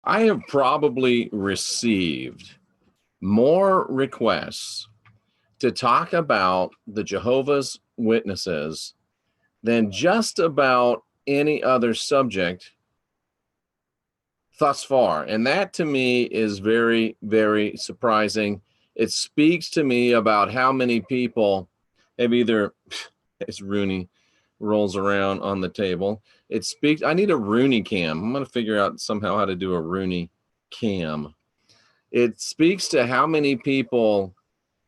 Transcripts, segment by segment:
I have probably received more requests to talk about the Jehovah's Witnesses than just about any other subject thus far. And that to me is very, very surprising. It speaks to me about how many people have either, as Rooney rolls around on the table, it speaks, I need a Rooney cam. I'm going to figure out somehow how to do a Rooney cam. It speaks to how many people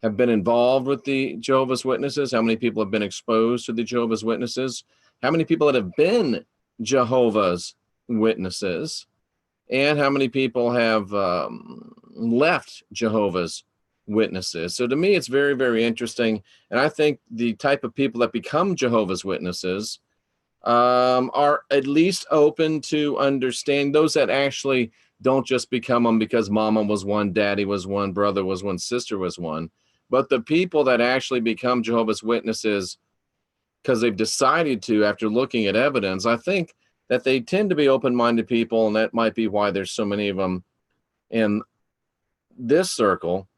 have been involved with the Jehovah's Witnesses, how many people have been exposed to the Jehovah's Witnesses, how many people that have been Jehovah's Witnesses, and how many people have left Jehovah's Witnesses. So to me, it's very, very interesting. And I think the type of people that become Jehovah's Witnesses are at least open to understand, those that actually don't just become them because mama was one, daddy was one, brother was one, sister was one. But the people that actually become Jehovah's Witnesses because they've decided to after looking at evidence, I think that they tend to be open-minded people, and that might be why there's so many of them in this circle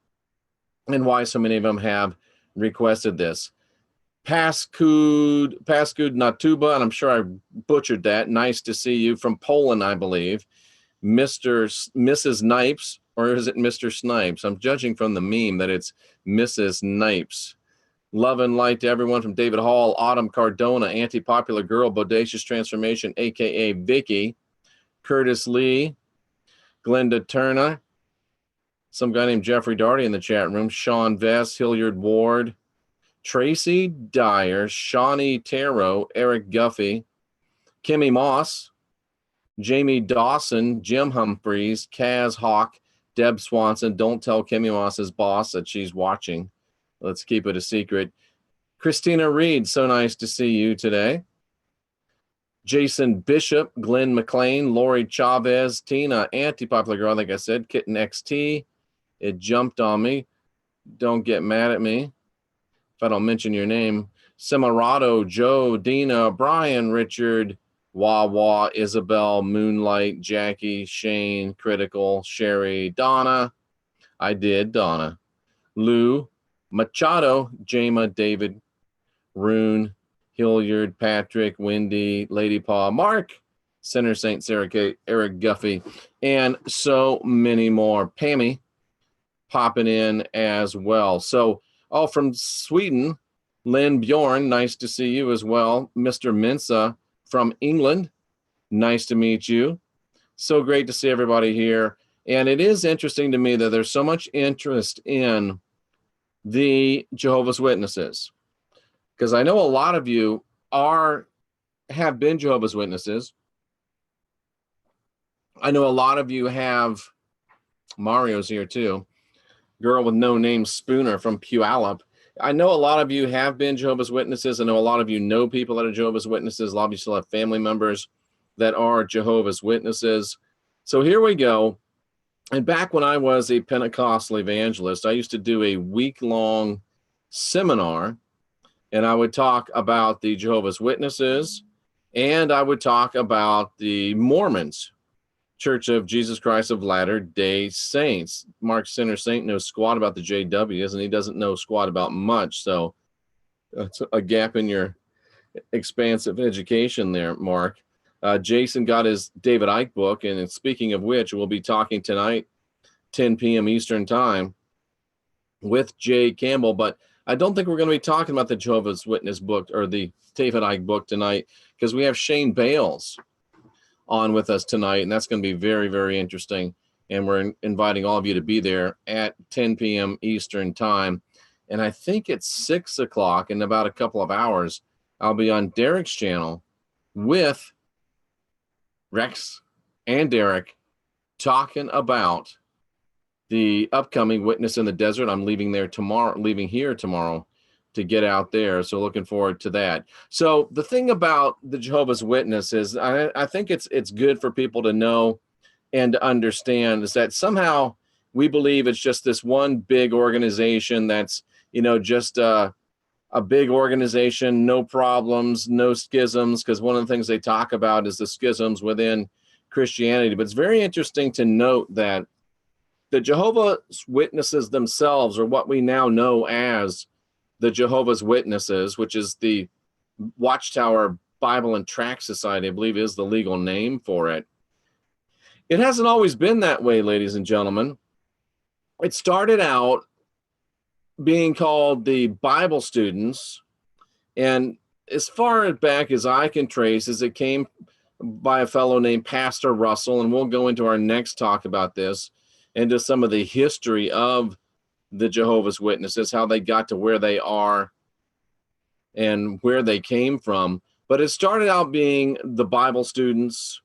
and why so many of them have requested this. Paskud Natuba, and I'm sure I butchered that. Nice to see you from Poland, I believe. Mrs. Snipes, or is it Mr. Snipes? I'm judging from the meme that it's Mrs. Snipes. Love and light to everyone from David Hall, Autumn Cardona, Anti-Popular Girl, Bodacious Transformation, a.k.a. Vicky, Curtis Lee, Glenda Turner, some guy named Jeffrey Darty in the chat room, Sean Vess, Hilliard Ward, Tracy Dyer, Shawnee Tarot, Eric Guffey, Kimmy Moss, Jamie Dawson, Jim Humphreys, Kaz Hawk, Deb Swanson. Don't tell Kimmy Moss's boss that she's watching. Let's keep it a secret. Christina Reed, so nice to see you today. Jason Bishop, Glenn McLean, Lori Chavez, Tina, Anti-Popular Girl, like I said, Kitten XT. It jumped on me. Don't get mad at me if I don't mention your name. Semarado, Joe, Dina, Brian, Richard, Wawa, Isabel, Moonlight, Jackie, Shane, Critical, Sherry, Donna. I did, Donna. Lou, Machado, Jama, David, Rune, Hilliard, Patrick, Wendy, Lady Paw, Mark, Center St. Sarah K, Eric Guffey, and so many more. Pammy popping in as well. So, from Sweden, Lynn Bjorn, nice to see you as well. Mr. Mensa from England, nice to meet you. So great to see everybody here. And it is interesting to me that there's so much interest in the Jehovah's Witnesses, because I know a lot of you have been Jehovah's Witnesses. I know a lot of you have, Mario's here too, girl with no name, Spooner from Puyallup. I know a lot of you have been Jehovah's Witnesses. I know a lot of you know people that are Jehovah's Witnesses. A lot of you still have family members that are Jehovah's Witnesses. So here we go. And back when I was a Pentecostal evangelist, I used to do a week-long seminar, and I would talk about the Jehovah's Witnesses, and I would talk about the Mormons, Church of Jesus Christ of Latter-day Saints. Mark Center Saint knows squat about the JWs, and he doesn't know squat about much. So that's a gap in your expansive education there, Mark. Jason got his David Icke book, and speaking of which, we'll be talking tonight, 10 p.m. Eastern Time, with Jay Campbell. But I don't think we're going to be talking about the Jehovah's Witness book or the David Icke book tonight, because we have Shane Bales on with us tonight, and that's going to be very, very interesting. And we're inviting all of you to be there at 10 p.m. Eastern Time. And I think it's 6 o'clock in about a couple of hours, I'll be on Derek's channel with Rex and Derek talking about the upcoming Witness in the Desert. I'm leaving here tomorrow to get out there. So looking forward to that. So the thing about the Jehovah's Witness is I think it's good for people to know and to understand is that somehow we believe it's just this one big organization that's, just a big organization, no problems, no schisms, because one of the things they talk about is the schisms within Christianity. But it's very interesting to note that the Jehovah's Witnesses themselves, or what we now know as the Jehovah's Witnesses, which is the Watchtower Bible and Tract Society, I believe is the legal name for it. It hasn't always been that way, ladies and gentlemen. It started out being called the Bible Students, and as far back as I can trace, as it came by a fellow named Pastor Russell, and we'll go into our next talk about this, into some of the history of the Jehovah's Witnesses, how they got to where they are and where they came from. But it started out being the Bible Students,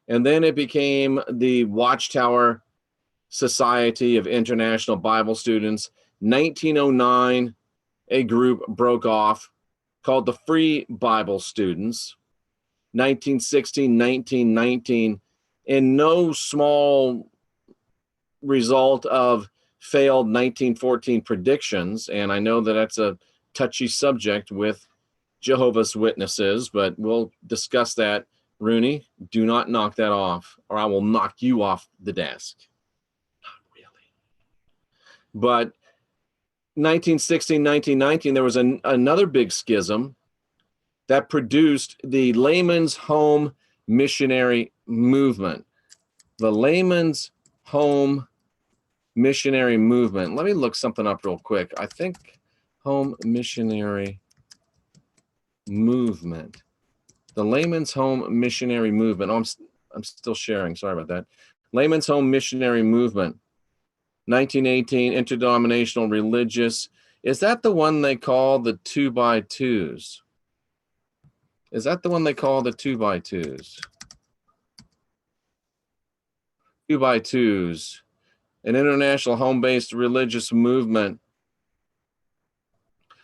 and then it became the Watchtower Society of International Bible Students. 1909, a group broke off called the Free Bible Students. 1916, 1919, in no small result of failed 1914 predictions. And I know that that's a touchy subject with Jehovah's Witnesses, but we'll discuss that. Rooney, do not knock that off, or I will knock you off the desk. Not really. But 1916, 1919, there was another big schism that produced the Layman's Home Missionary Movement. The Layman's Home Missionary Movement. Let me look something up real quick. I think Home Missionary Movement. The Layman's Home Missionary Movement. Oh, I'm still sharing. Sorry about that. Layman's Home Missionary Movement. 1918, interdenominational religious. Is that the one they call the 2x2s? Is that the one they call the 2x2s? 2x2s. An international home-based religious movement.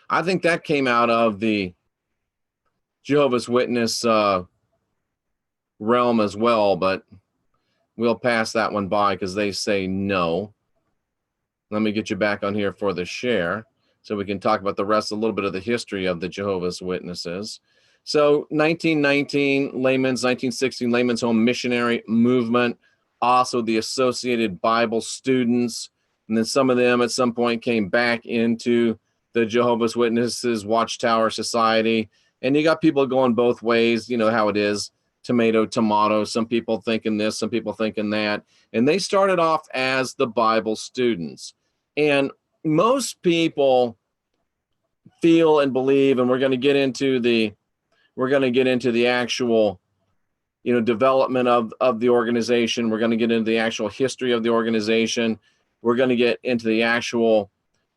I think that came out of the Jehovah's Witness realm as well, but we'll pass that one by because they say no. Let me get you back on here for the share so we can talk about the rest, a little bit of the history of the Jehovah's Witnesses. So 1919, Layman's, 1916, Layman's Home Missionary Movement, also the Associated Bible Students, and then some of them at some point came back into the Jehovah's Witnesses Watchtower Society. And you got people going both ways, you know how it is, tomato, tomato, some people thinking this, some people thinking that. And they started off as the Bible Students. And most people feel and believe, and we're going to get into the actual, you know, development of the organization. We're going to get into the actual history of the organization. We're going to get into the actual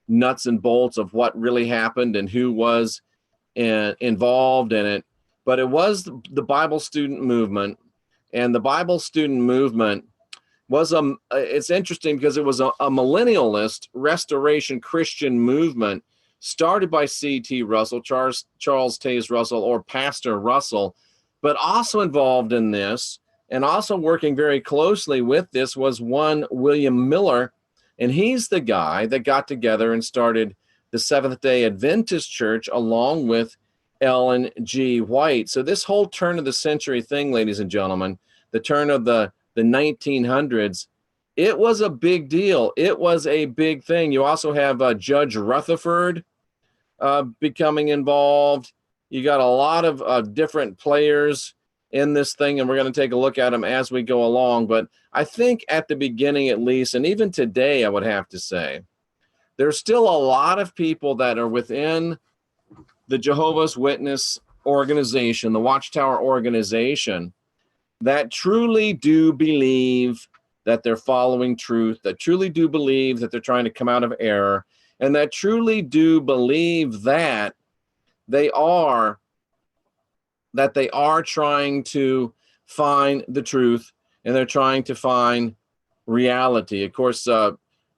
nuts and bolts of what really happened and who was involved in it. But it was the Bible student movement, and the Bible student movement was it's interesting because it was a millennialist restoration Christian movement started by C.T. Russell, Charles Taze Russell, or Pastor Russell, but also involved in this and also working very closely with this was one William Miller, and he's the guy that got together and started the Seventh-day Adventist Church along with Ellen G. White. So this whole turn of the century thing, ladies and gentlemen, the turn of the 1900s, it was a big deal. It was a big thing. You also have Judge Rutherford becoming involved. You got a lot of different players in this thing, and we're going to take a look at them as we go along. But I think at the beginning, at least, and even today, I would have to say, there's still a lot of people that are within the Jehovah's Witness organization, the Watchtower organization, that truly do believe that they're following truth, that truly do believe that they're trying to come out of error, and that truly do believe that they are trying to find the truth, and they're trying to find reality. Of course,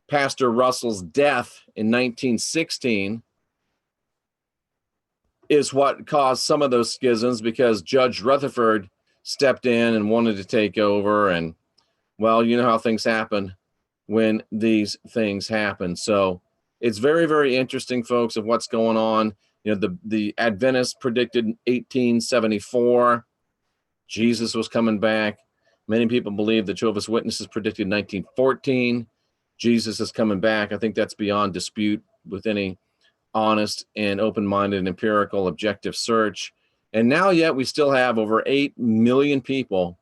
Pastor Russell's death in 1916 is what caused some of those schisms, because Judge Rutherford stepped in and wanted to take over. And, well, you know how things happen when these things happen. So it's very, very interesting, folks, of what's going on. You know, the Adventists predicted 1874. Jesus was coming back. Many people believe the Jehovah's Witnesses predicted 1914. Jesus is coming back. I think that's beyond dispute with any honest and open-minded and empirical objective search. And now yet we still have over 8 million people,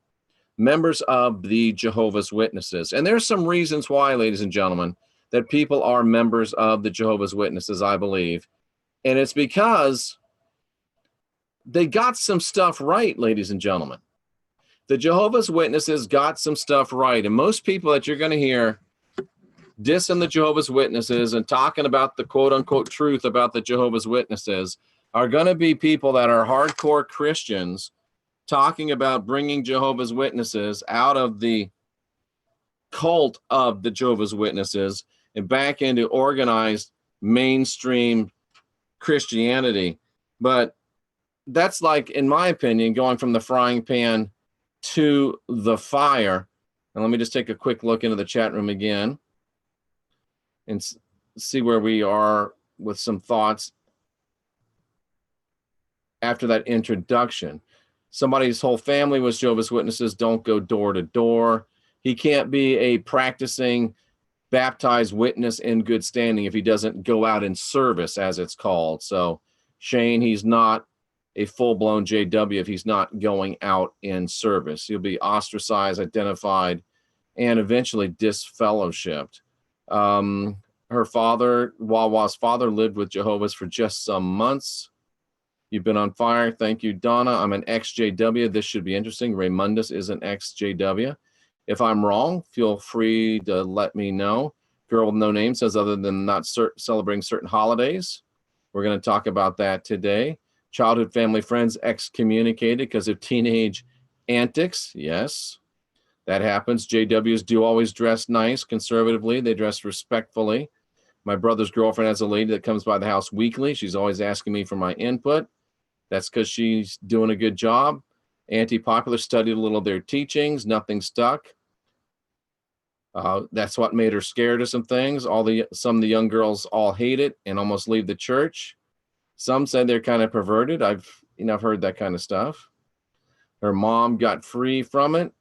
members of the Jehovah's Witnesses. And there's some reasons why, ladies and gentlemen, that people are members of the Jehovah's Witnesses, I believe. And it's because they got some stuff right, ladies and gentlemen. The Jehovah's Witnesses got some stuff right. And most people that you're going to hear dissing the Jehovah's Witnesses and talking about the quote-unquote truth about the Jehovah's Witnesses are going to be people that are hardcore Christians talking about bringing Jehovah's Witnesses out of the cult of the Jehovah's Witnesses and back into organized mainstream Christianity. But that's like, in my opinion, going from the frying pan to the fire. And let me just take a quick look into the chat room again and see where we are with some thoughts after that introduction. Somebody's whole family was Jehovah's Witnesses. Don't go door to door. He can't be a practicing baptized witness in good standing if he doesn't go out in service, as it's called. So Shane, he's not a full-blown JW if he's not going out in service. He'll be ostracized, identified, and eventually disfellowshipped. Her father, Wawa's father, lived with Jehovah's for just some months. You've been on fire. Thank you, Donna. I'm an ex-JW. This should be interesting. Raymundus is an ex-JW. If I'm wrong, feel free to let me know. Girl with no name says, other than not celebrating certain holidays. We're going to talk about that today. Childhood family friends excommunicated because of teenage antics. Yes, that happens. JWs do always dress nice, conservatively. They dress respectfully. My brother's girlfriend has a lady that comes by the house weekly. She's always asking me for my input. That's because she's doing a good job. Anti-popular, studied a little of their teachings. Nothing stuck. That's what made her scared of some things. Some of the young girls all hate it and almost leave the church. Some said they're kind of perverted. I've heard that kind of stuff. Her mom got free from it.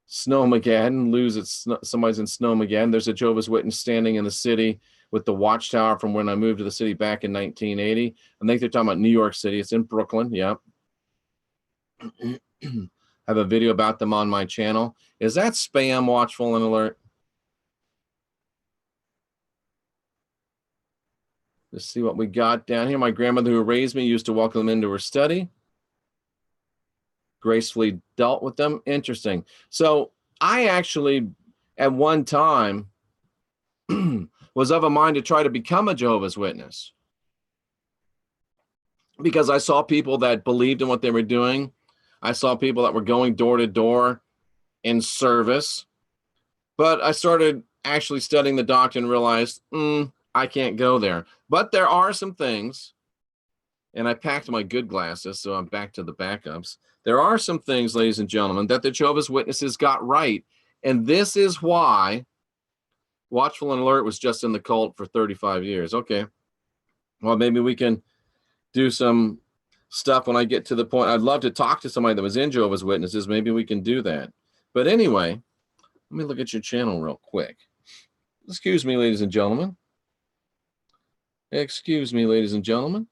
Snowmageddon, somebody's in Snowmageddon. There's a Jehovah's Witness standing in the city with the Watchtower from when I moved to the city back in 1980. I think they're talking about New York City. It's in Brooklyn. Yep. I have a video about them on my channel. Is that spam, Watchful and Alert? Let's see what we got down here. My grandmother who raised me used to welcome them into her study. Gracefully dealt with them. Interesting. So I actually, at one time, was of a mind to try to become a Jehovah's Witness because I saw people that believed in what they were doing. I saw people that were going door to door in service. But I started actually studying the doctrine and realized, I can't go there. But there are some things, and I packed my good glasses, so I'm back to the backups. There are some things, ladies and gentlemen, that the Jehovah's Witnesses got right. And this is why Watchful and Alert was just in the cult for 35 years. Okay. Well, maybe we can do some stuff when I get to the point. I'd love to talk to somebody that was in Jehovah's Witnesses. Maybe we can do that. But anyway, let me look at your channel real quick. Excuse me, ladies and gentlemen. Excuse me, ladies and gentlemen.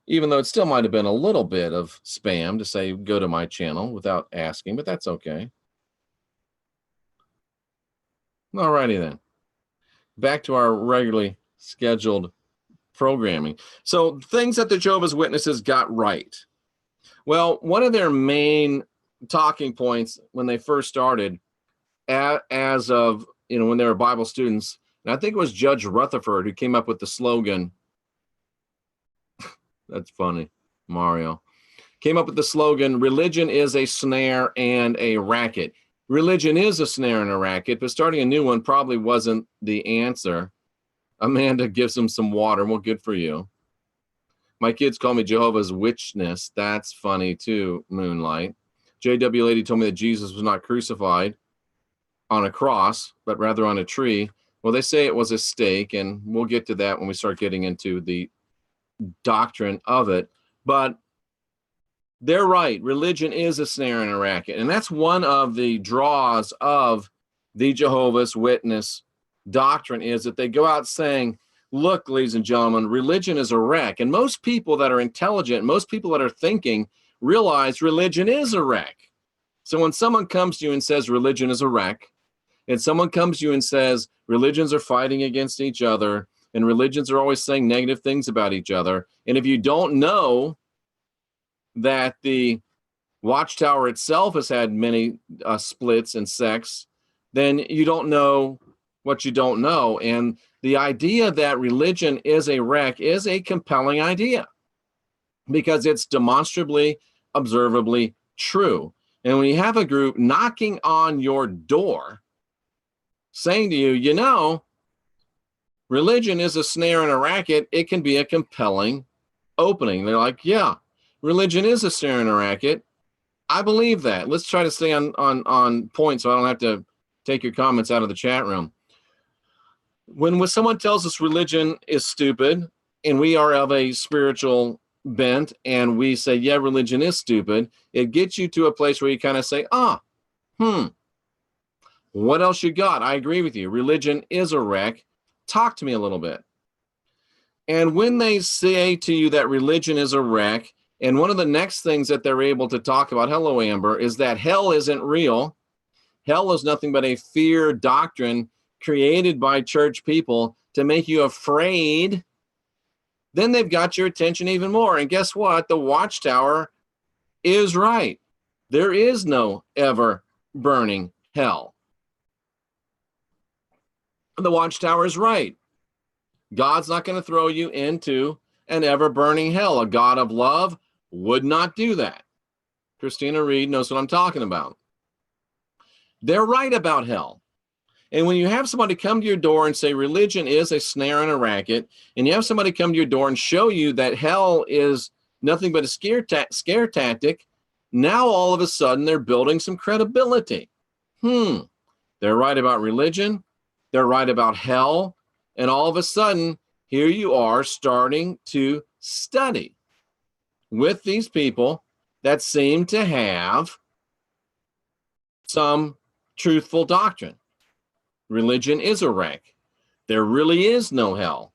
Even though it still might have been a little bit of spam to say go to my channel without asking, but that's okay. All righty then. Back to our regularly scheduled programming. So things that the Jehovah's Witnesses got right. Well, one of their main talking points when they first started, as of, when they were Bible students, and I think it was Judge Rutherford who came up with the slogan. That's funny, Mario. Came up with the slogan, religion is a snare and a racket. Religion is a snare and a racket, but starting a new one probably wasn't the answer. Amanda gives him some water. Well, good for you. My kids call me Jehovah's Witchness. That's funny too, Moonlight. JW Lady told me that Jesus was not crucified on a cross, but rather on a tree. Well, they say it was a stake, and we'll get to that when we start getting into the doctrine of it. But They're right. Religion is a snare and a racket. And that's one of the draws of the Jehovah's Witness doctrine, is that they go out saying, look, ladies and gentlemen, religion is a wreck. And most people that are intelligent, most people that are thinking, realize religion is a wreck. So when someone comes to you and says religion is a wreck, and someone comes to you and says religions are fighting against each other, and religions are always saying negative things about each other, and if you don't know that the Watchtower itself has had many splits and sects, then you don't know what you don't know. And the idea that religion is a wreck is a compelling idea because it's demonstrably, observably true. And when you have a group knocking on your door saying to you, you know, religion is a snare and a racket, it can be a compelling opening. They're like, yeah, religion is a snare and a racket. I believe that. Let's try to stay on point so I don't have to take your comments out of the chat room. When someone tells us religion is stupid and we are of a spiritual bent and we say, yeah, religion is stupid, it gets you to a place where you kind of say, what else you got? I agree with you. Religion is a wreck. Talk to me a little bit. And when they say to you that religion is a wreck, and one of the next things that they're able to talk about, hello, Amber, is that hell isn't real. Hell is nothing but a fear doctrine created by church people to make you afraid. Then they've got your attention even more. And guess what? The Watchtower is right. There is no ever burning hell. The Watchtower is right. God's not going to throw you into an ever burning hell. A God of love would not do that. Christina Reed knows what I'm talking about. They're right about hell. And when you have somebody come to your door and say religion is a snare and a racket, and you have somebody come to your door and show you that hell is nothing but a scare tactic, now all of a sudden they're building some credibility. They're right about religion. They're right about hell. And all of a sudden, here you are starting to study with these people that seem to have some truthful doctrine. Religion is a wreck. There really is no hell.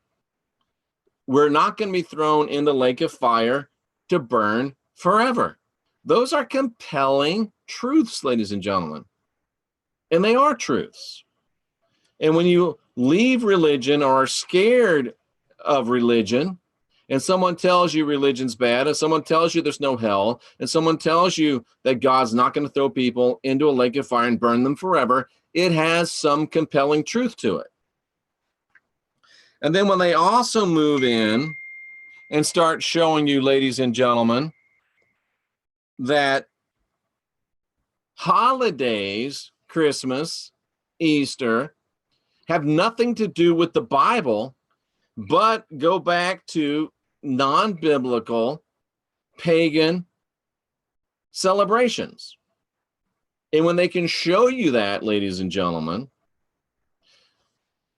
We're not going to be thrown in the lake of fire to burn forever. Those are compelling truths, ladies and gentlemen. And they are truths. And when you leave religion or are scared of religion, and someone tells you religion's bad, and someone tells you there's no hell, and someone tells you that God's not going to throw people into a lake of fire and burn them forever, it has some compelling truth to it. And then when they also move in and start showing you, ladies and gentlemen, that holidays, Christmas, Easter, have nothing to do with the Bible, but go back to non-biblical pagan celebrations. And when they can show you that, ladies and gentlemen,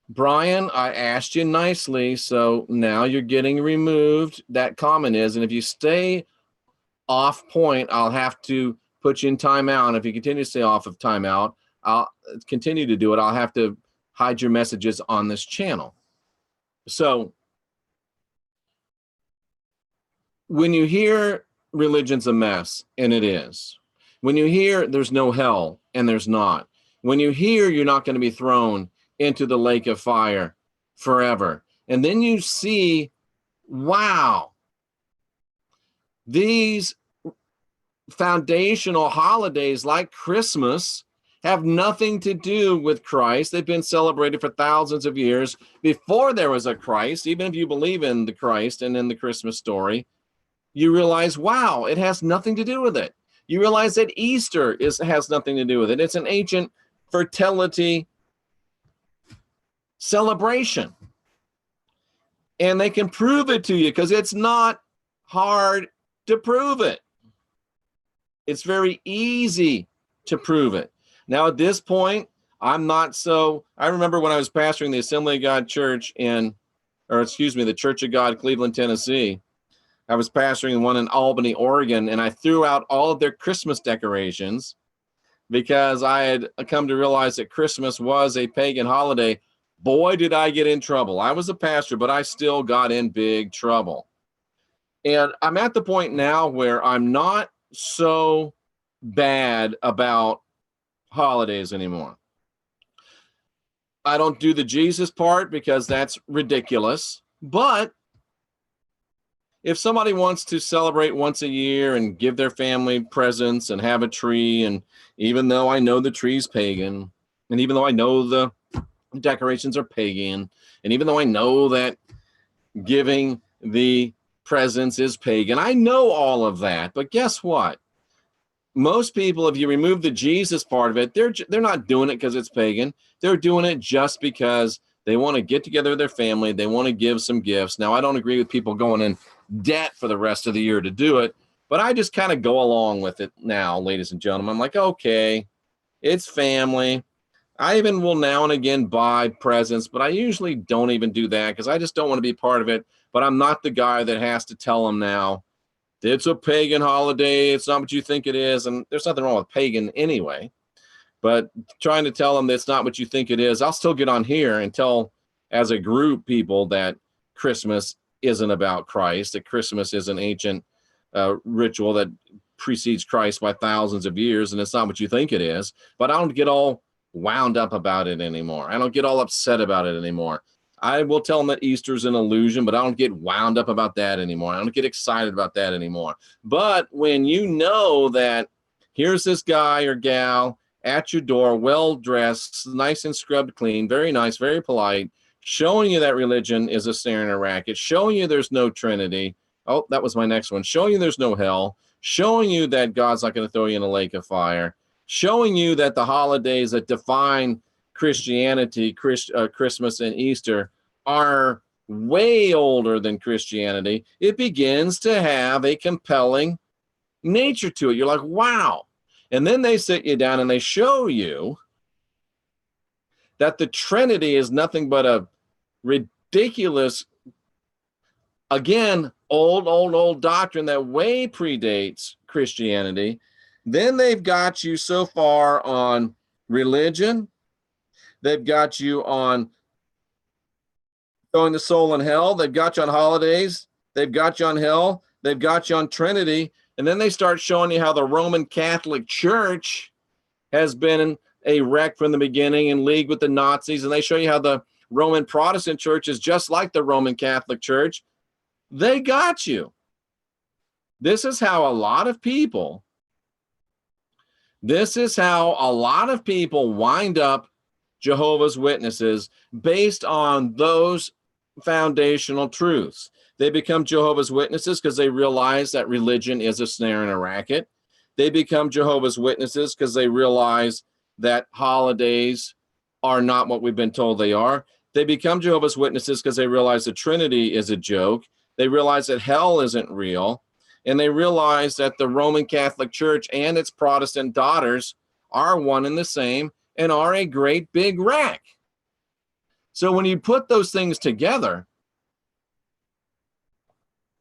Brian, I asked you nicely, so now you're getting removed. That comment is, and if you stay off point, I'll have to put you in timeout. If you continue to stay off of timeout, I'll continue to do it. I'll have to hide your messages on this channel. So when you hear religion's a mess, and it is, when you hear there's no hell, and there's not, when you hear you're not going to be thrown into the lake of fire forever, and then you see, wow, these foundational holidays like Christmas have nothing to do with Christ. They've been celebrated for thousands of years before there was a Christ. Even if you believe in the Christ and in the Christmas story, you realize, wow, it has nothing to do with it. You realize that Easter has nothing to do with it. It's an ancient fertility celebration. And they can prove it to you because it's not hard to prove it. It's very easy to prove it. Now, at this point, I remember when I was pastoring the Assembly of God Church the Church of God, Cleveland, Tennessee, I was pastoring one in Albany, Oregon, and I threw out all of their Christmas decorations because I had come to realize that Christmas was a pagan holiday. Boy, did I get in trouble. I was a pastor, but I still got in big trouble. And I'm at the point now where I'm not so bad about holidays anymore. I don't do the Jesus part because that's ridiculous. But if somebody wants to celebrate once a year and give their family presents and have a tree, and even though I know the tree's pagan, and even though I know the decorations are pagan, and even though I know that giving the presents is pagan, I know all of that. But guess what? Most people, if you remove the Jesus part of it, they're not doing it because it's pagan. They're doing it just because they want to get together with their family. They want to give some gifts. Now, I don't agree with people going in debt for the rest of the year to do it, but I just kind of go along with it now, ladies and gentlemen. I'm like, okay, it's family. I even will now and again buy presents, but I usually don't even do that because I just don't want to be part of it. But I'm not the guy that has to tell them now, it's a pagan holiday. It's not what you think it is. And there's nothing wrong with pagan anyway. But trying to tell them that's not what you think it is, I'll still get on here and tell as a group people that Christmas isn't about Christ, that Christmas is an ancient ritual that precedes Christ by thousands of years, and it's not what you think it is. But I don't get all wound up about it anymore. I don't get all upset about it anymore. I will tell them that Easter's an illusion, but I don't get wound up about that anymore. I don't get excited about that anymore. But when you know that here's this guy or gal at your door, well-dressed, nice and scrubbed clean, very nice, very polite, showing you that religion is a snare and a racket, showing you there's no Trinity. Oh, that was my next one. Showing you there's no hell, showing you that God's not going to throw you in a lake of fire, showing you that the holidays that define Christianity, Christmas and Easter, are way older than Christianity, it begins to have a compelling nature to it. You're like, wow. And then they sit you down and they show you that the Trinity is nothing but a ridiculous, again, old doctrine that way predates Christianity. Then they've got you so far on religion. They've got you on throwing the soul in hell. They've got you on holidays. They've got you on hell. They've got you on Trinity. And then they start showing you how the Roman Catholic Church has been a wreck from the beginning, in league with the Nazis. And they show you how the Roman Protestant Church is just like the Roman Catholic Church. They got you. This is how a lot of people wind up Jehovah's Witnesses based on those foundational truths. They become Jehovah's Witnesses because they realize that religion is a snare and a racket. They become Jehovah's Witnesses because they realize that holidays are not what we've been told they are. They become Jehovah's Witnesses because they realize the Trinity is a joke. They realize that hell isn't real. And they realize that the Roman Catholic Church and its Protestant daughters are one and the same and are a great big wreck. So when you put those things together,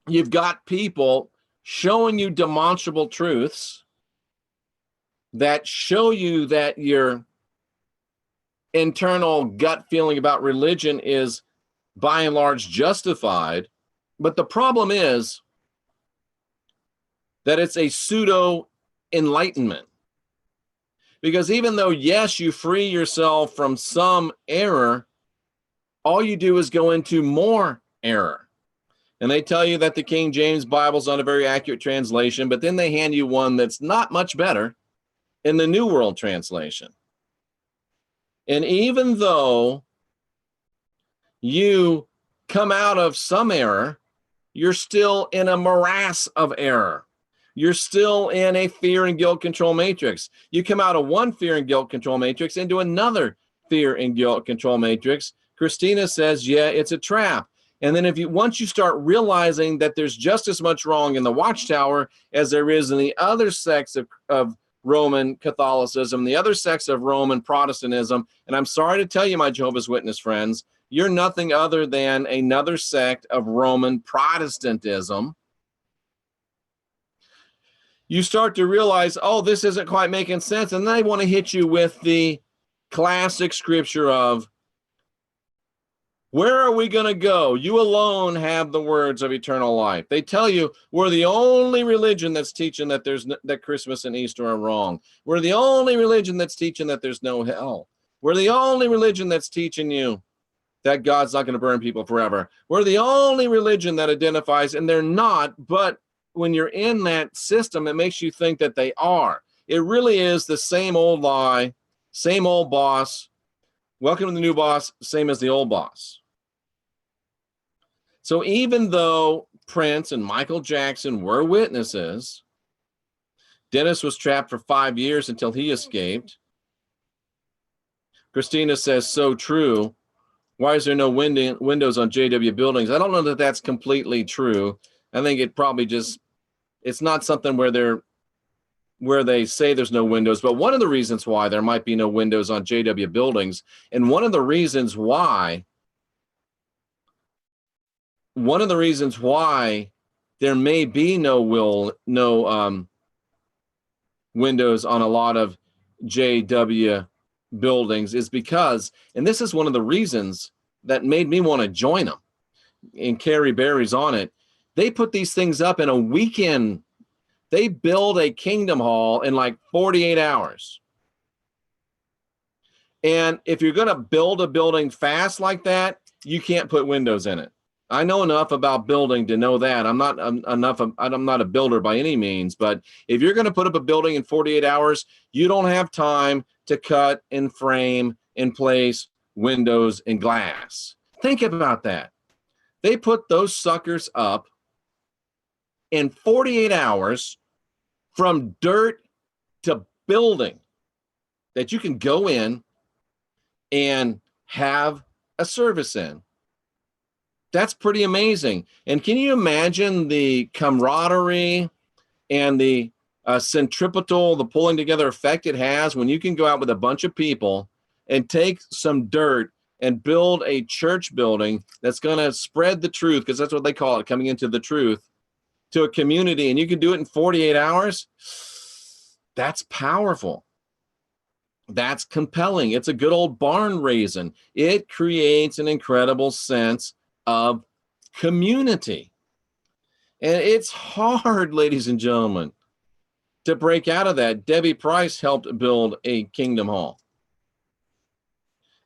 you've got people showing you demonstrable truths that show you that your internal gut feeling about religion is by and large justified. But the problem is that it's a pseudo enlightenment. Because even though, yes, you free yourself from some error, all you do is go into more error. And they tell you that the King James Bible is not a very accurate translation, but then they hand you one that's not much better in the New World Translation. And even though you come out of some error, you're still in a morass of error. You're still in a fear and guilt control matrix. You come out of one fear and guilt control matrix into another fear and guilt control matrix. Christina says, yeah, it's a trap. And then once you start realizing that there's just as much wrong in the Watchtower as there is in the other sects of Roman Catholicism, the other sects of Roman Protestantism, and I'm sorry to tell you, my Jehovah's Witness friends, you're nothing other than another sect of Roman Protestantism. you start to realize, oh, this isn't quite making sense. And then they want to hit you with the classic scripture of, where are we going to go? You alone have the words of eternal life. They tell you we're the only religion that's teaching that that Christmas and Easter are wrong. We're the only religion that's teaching that there's no hell. We're the only religion that's teaching you that God's not going to burn people forever. We're the only religion that identifies, and they're not, but when you're in that system, it makes you think that they are. It really is the same old lie, same old boss. Welcome to the new boss, same as the old boss. So even though Prince and Michael Jackson were witnesses, Dennis was trapped for 5 years until he escaped. Christina says, so true. Why is there no windows on JW buildings? I don't know that that's completely true. I think it probably just, it's not something where they say there's no windows, but one of the reasons why there might be no windows on JW buildings, and one of the reasons why there may be no windows on a lot of JW buildings is because, and this is one of the reasons that made me want to join them, and Carrie Berry's on it, they put these things up in a weekend. They build a Kingdom Hall in like 48 hours. And if you're going to build a building fast like that, you can't put windows in it. I know enough about building to know that. I'm not a builder by any means, but if you're going to put up a building in 48 hours, you don't have time to cut and frame and place windows and glass. Think about that. They put those suckers up in 48 hours from dirt to building that you can go in and have a service in. That's pretty amazing. And can you imagine the camaraderie and the centripetal, the pulling together effect it has when you can go out with a bunch of people and take some dirt and build a church building that's going to spread the truth, because that's what they call it, coming into the truth, to a community, and you can do it in 48 hours? That's powerful. That's compelling. It's a good old barn raising. It creates an incredible sense of community. And it's hard, ladies and gentlemen, to break out of that. Debbie Price helped build a Kingdom Hall.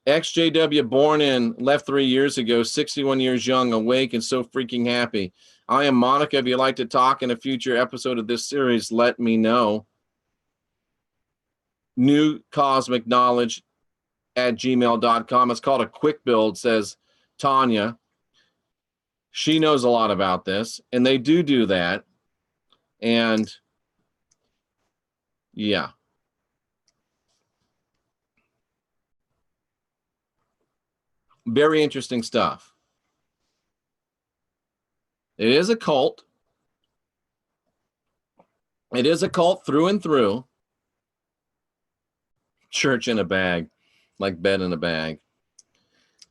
XJW, born in, left 3 years ago, 61 years young, awake, and so freaking happy. I am Monica. If you'd like to talk in a future episode of this series, let me know. newcosmicknowledge@gmail.com. It's called a quick build, says Tanya. She knows a lot about this, and they do that. And yeah. Very interesting stuff. It is a cult. It is a cult through and through. Church in a bag, like bed in a bag.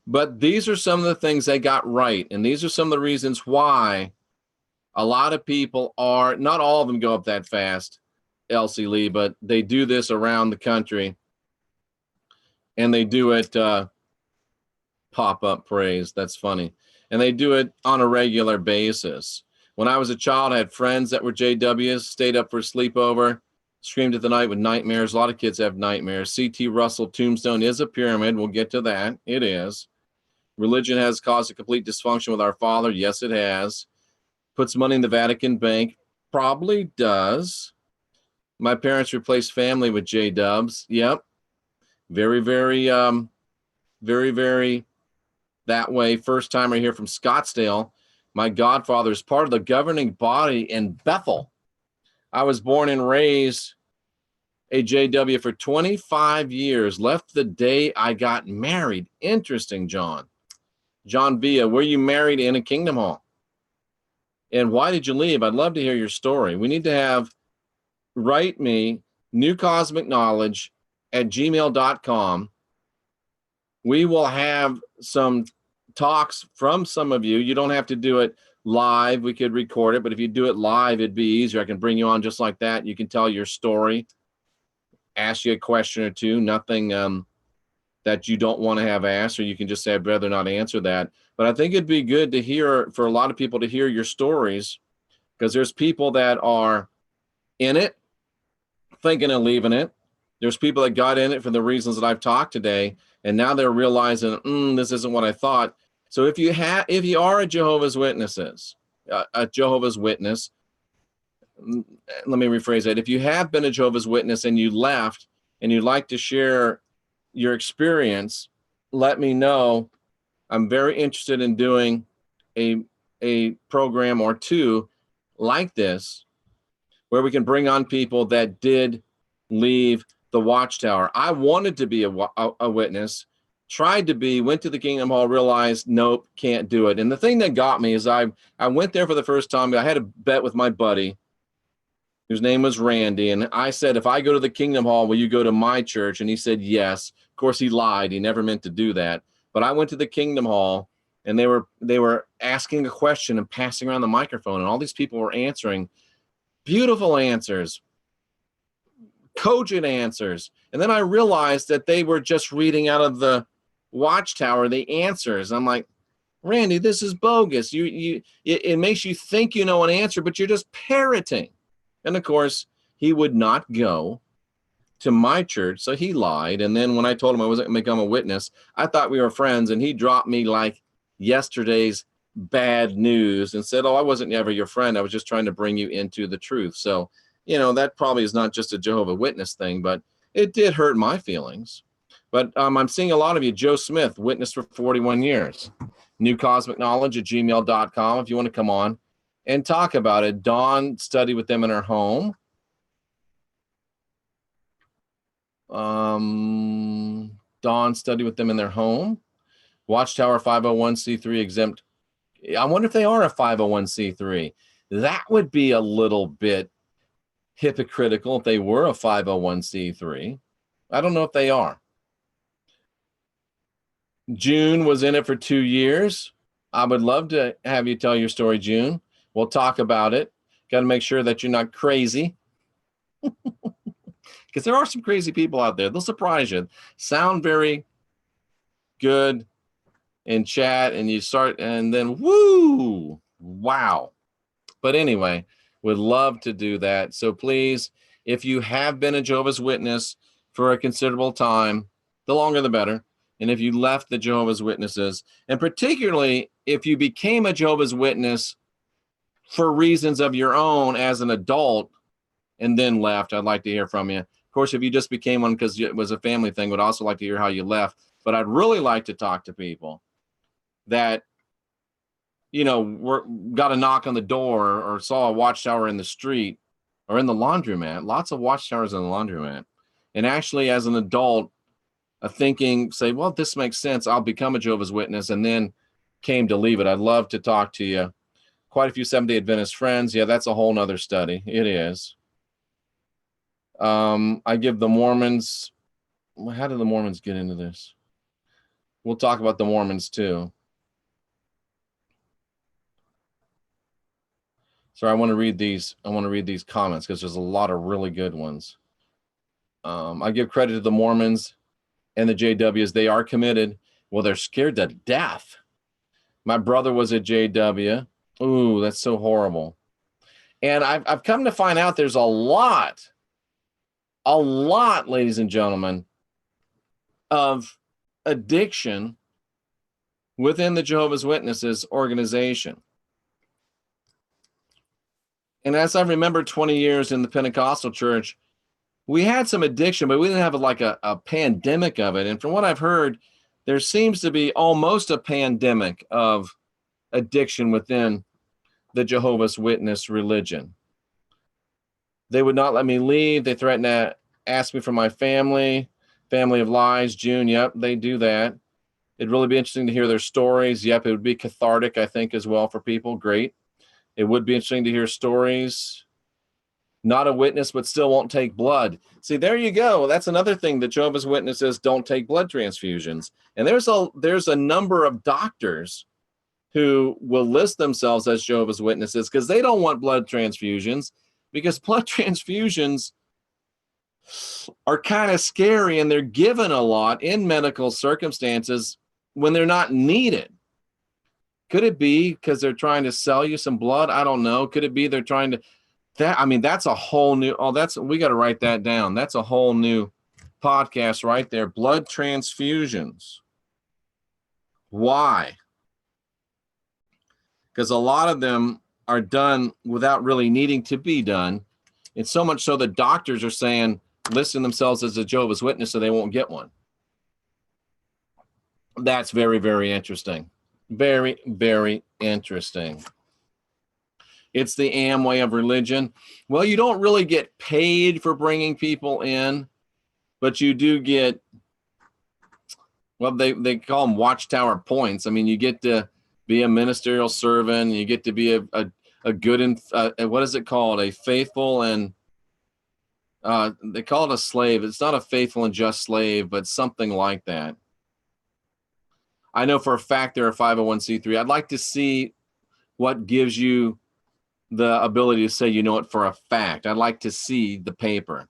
But these are some of the things they got right. And these are some of the reasons why a lot of people are, not all of them go up that fast, Elsie Lee, but they do this around the country. And they do it pop-up praise. That's funny. And they do it on a regular basis. When I was a child, I had friends that were JWs, stayed up for a sleepover, screamed at the night with nightmares. A lot of kids have nightmares. C.T. Russell tombstone is a pyramid. We'll get to that. It is. Religion has caused a complete dysfunction with our Father. Yes, it has. Puts money in the Vatican bank. Probably does. My parents replaced family with J-dubs. Yep. Very, very that way. First timer here from Scottsdale. My godfather is part of the governing body in Bethel. I was born and raised a JW for 25 years. Left the day I got married. Interesting, John. John Villa, were you married in a Kingdom Hall? And why did you leave? I'd love to hear your story. We need to have, write me, newcosmickknowledge@gmail.com. We will have some talks from some of you. You don't have to do it live, we could record it, but if you do it live, it'd be easier. I can bring you on just like that. You can tell your story, ask you a question or two, nothing that you don't want to have asked, or you can just say, I'd rather not answer that. But I think it'd be good to hear, for a lot of people to hear your stories, because there's people that are in it, thinking of leaving it. There's people that got in it for the reasons that I've talked today, and now they're realizing, this isn't what I thought. So if you are a Jehovah's Witness, let me rephrase that. If you have been a Jehovah's Witness and you left and you'd like to share your experience, let me know. I'm very interested in doing a program or two like this, where we can bring on people that did leave the Watchtower. I wanted to be a witness, tried to be, went to the Kingdom Hall, realized, nope, can't do it. And the thing that got me is I went there for the first time. I had a bet with my buddy, whose name was Randy. And I said, if I go to the Kingdom Hall, will you go to my church? And he said, yes. Of course, he lied. He never meant to do that. But I went to the Kingdom Hall, and they were asking a question and passing around the microphone, and all these people were answering beautiful answers, cogent answers. And then I realized that they were just reading out of the Watchtower the answers. I'm like, Randy, this is bogus. It makes you think you know an answer, but you're just parroting. And of course, he would not go to my church, so he lied. And then when I told him I wasn't going to become a witness, I thought we were friends, and he dropped me like yesterday's bad news and said, oh, I wasn't ever your friend. I was just trying to bring you into the truth. So, that probably is not just a Jehovah's Witness thing, but it did hurt my feelings. But I'm seeing a lot of you. Joe Smith, witness for 41 years. newcosmicknowledge@gmail.com if you want to come on and talk about it. Dawn studied with them in her home. Dawn studied with them in their home. Watchtower 501c3 exempt. I wonder if they are a 501c3. That would be a little bit hypocritical if they were a 501c3. I don't know if they are. June was in it for 2 years. I would love to have you tell your story, June. We'll talk about it. Got to make sure that you're not crazy. Because there are some crazy people out there. They'll surprise you. Sound very good in chat, and you start, and then woo, wow. But anyway, would love to do that. So please, if you have been a Jehovah's Witness for a considerable time, the longer the better. And if you left the Jehovah's Witnesses, and particularly if you became a Jehovah's Witness for reasons of your own as an adult and then left, I'd like to hear from you. Of course, if you just became one because it was a family thing, would also like to hear how you left. But I'd really like to talk to people that, got a knock on the door or saw a watchtower in the street or in the laundromat. Lots of watchtowers in the laundromat. And actually, as an adult, say, well, this makes sense. I'll become a Jehovah's Witness, and then came to leave it. I'd love to talk to you. Quite a few Seventh-day Adventist friends. Yeah, that's a whole nother study. It is. I give the Mormons. How did the Mormons get into this? We'll talk about the Mormons too. So I want to read these. I want to read these comments because there's a lot of really good ones. I give credit to the Mormons and the JWs. They are committed. Well, they're scared to death. My brother was a JW. Ooh, that's so horrible. And I've come to find out there's a lot, ladies and gentlemen, of addiction within the Jehovah's Witnesses organization. And as I remember 20 years in the Pentecostal church, we had some addiction, but we didn't have like a pandemic of it. And from what I've heard, there seems to be almost a pandemic of addiction within the Jehovah's Witness religion. They would not let me leave. They threatened to ask me for my family of lies. June, yep, they do that. It'd really be interesting to hear their stories. Yep, it would be cathartic, I think, as well for people. Great. It would be interesting to hear stories. Not a witness, but still won't take blood. See, there you go. That's another thing that Jehovah's Witnesses don't take blood transfusions. And there's a number of doctors who will list themselves as Jehovah's Witnesses because they don't want blood transfusions, because blood transfusions are kind of scary and they're given a lot in medical circumstances when they're not needed. Could it be because they're trying to sell you some blood? I don't know. Could it be they're trying to, that's a whole new, we got to write that down. That's a whole new podcast right there. Blood transfusions. Why? Because a lot of them are done without really needing to be done. It's so much so that doctors are saying, listing themselves as a Jehovah's Witness so they won't get one. That's very, very interesting. Very, very interesting. It's the Amway of religion. Well, you don't really get paid for bringing people in, but you do get, well, they call them Watchtower points. I mean, you get to be a ministerial servant. You get to be a good, and what is it called? A faithful and, they call it a slave. It's not a faithful and just slave, but something like that. I know for a fact they're a 501c3. I'd like to see what gives you the ability to say you know it for a fact. I'd like to see the paper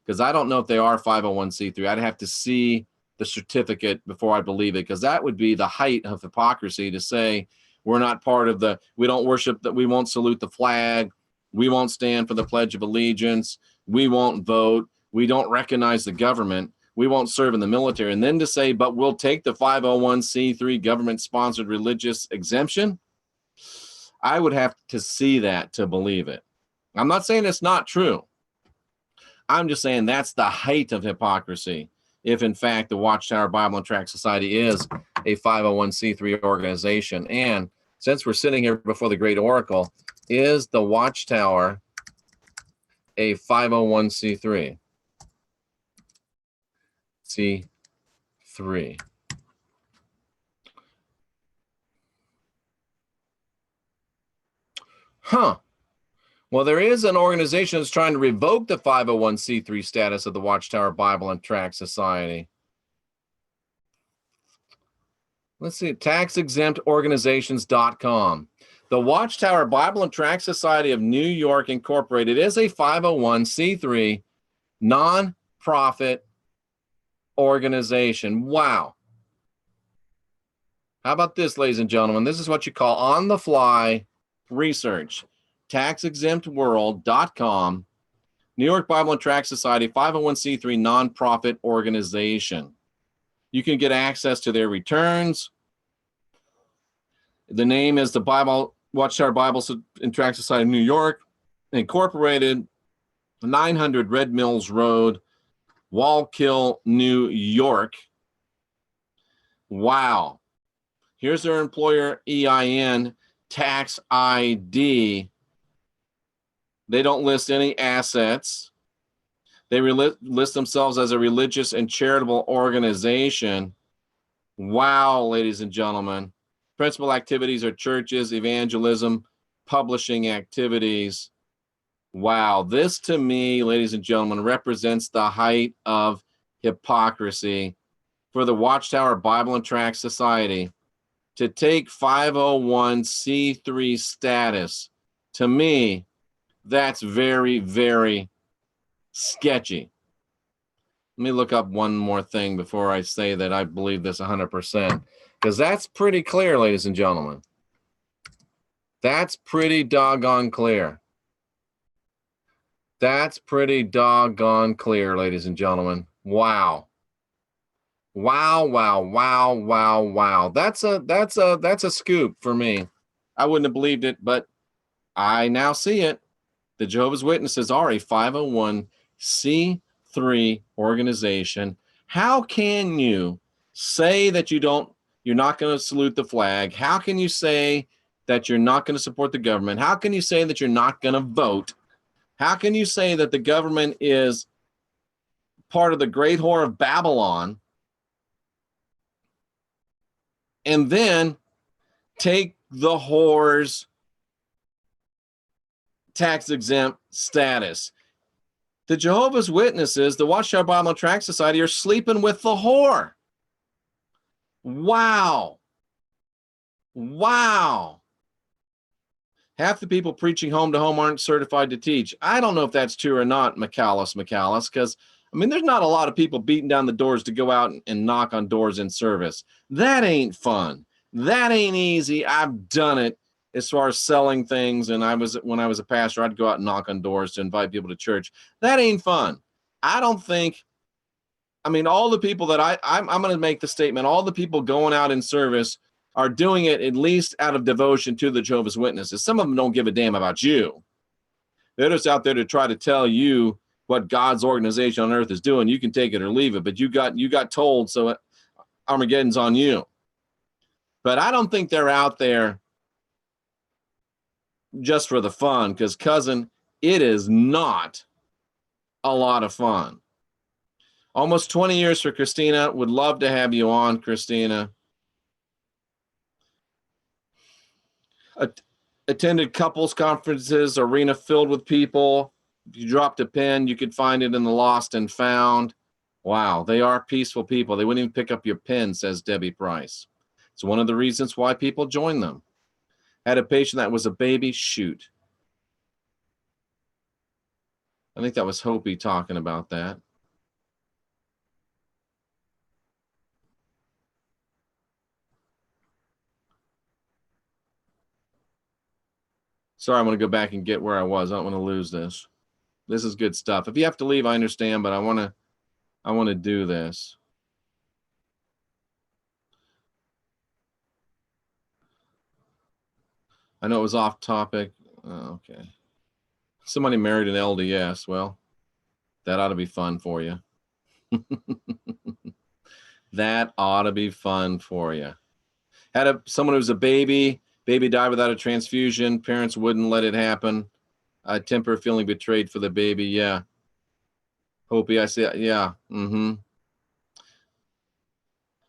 because I don't know if they are 501c3. I'd have to see the certificate before I believe it, because that would be the height of hypocrisy to say we're not part of the, we don't worship, that we won't salute the flag, we won't stand for the Pledge of Allegiance, we won't vote, we don't recognize the government, we won't serve in the military, and then to say, but we'll take the 501c3 government-sponsored religious exemption. I would have to see that to believe it. I'm not saying it's not true. I'm just saying that's the height of hypocrisy. If in fact the Watchtower Bible and Tract Society is a 501c3 organization. And since we're sitting here before the great oracle, is the Watchtower a 501c3? C3. Huh. Well, there is an organization that's trying to revoke the 501c3 status of the Watchtower Bible and Tract Society. Let's see, tax-exempt-organizations.com. The Watchtower Bible and Tract Society of New York Incorporated is a 501c3 non-profit organization. Wow. How about this, ladies and gentlemen? This is what you call on-the-fly research. taxexemptworld.com, New York Bible and Tract Society, 501c3 nonprofit organization. You can get access to their returns. The name is the Watchtower Bible and Tract Society of New York Incorporated, 900 Red Mills Road, Wallkill, New York. Wow. Here's their employer EIN, tax ID. They don't list any assets. They list themselves as a religious and charitable organization. Wow, ladies and gentlemen. Principal activities are churches, evangelism, publishing activities. Wow, this to me, ladies and gentlemen, represents the height of hypocrisy for the Watchtower Bible and Tract Society to take 501c3 status. To me, that's very, very sketchy. Let me look up one more thing before I say that I believe this 100%, because that's pretty clear, ladies and gentlemen. That's pretty doggone clear. That's pretty doggone clear, ladies and gentlemen. Wow. Wow, wow, wow, wow, wow. That's a scoop for me. I wouldn't have believed it, but I now see it. The Jehovah's Witnesses are a 501c3 organization. How can you say that you're not going to salute the flag? How can you say that you're not going to support the government? How can you say that you're not going to vote? How can you say that the government is part of the great whore of Babylon and then take the whore's tax-exempt status? The Jehovah's Witnesses, the Watchtower Bible and Tract Society, are sleeping with the whore. Wow. Wow. Half the people preaching home to home aren't certified to teach. I don't know if that's true or not, McAllis, because I mean, there's not a lot of people beating down the doors to go out and knock on doors in service. That ain't fun. That ain't easy. I've done it as far as selling things. And when I was a pastor, I'd go out and knock on doors to invite people to church. That ain't fun. I don't think, I mean, all the people that I'm going to make the statement, all the people going out in service are doing it at least out of devotion to the Jehovah's Witnesses. Some of them don't give a damn about you. They're just out there to try to tell you what God's organization on earth is doing. You can take it or leave it, but you got told, so Armageddon's on you. But I don't think they're out there just for the fun, because, cousin, it is not a lot of fun. Almost 20 years for Christina. Would love to have you on, Christina. Attended couples conferences, arena filled with people. If you dropped a pin, you could find it in the lost and found. Wow, they are peaceful people. They wouldn't even pick up your pin, says Debbie Price. It's one of the reasons why people join them. Had a patient that was a baby. Shoot. I think that was Hopi talking about that. Sorry, I'm going to go back and get where I was. I don't want to lose this. This is good stuff. If you have to leave, I understand, but I want to do this. I know it was off topic. Oh, okay. Somebody married an LDS. Well, that ought to be fun for you. That ought to be fun for you. Had someone who was a baby died without a transfusion. Parents wouldn't let it happen. Temper feeling betrayed for the baby. Yeah. Hopi, I say, yeah.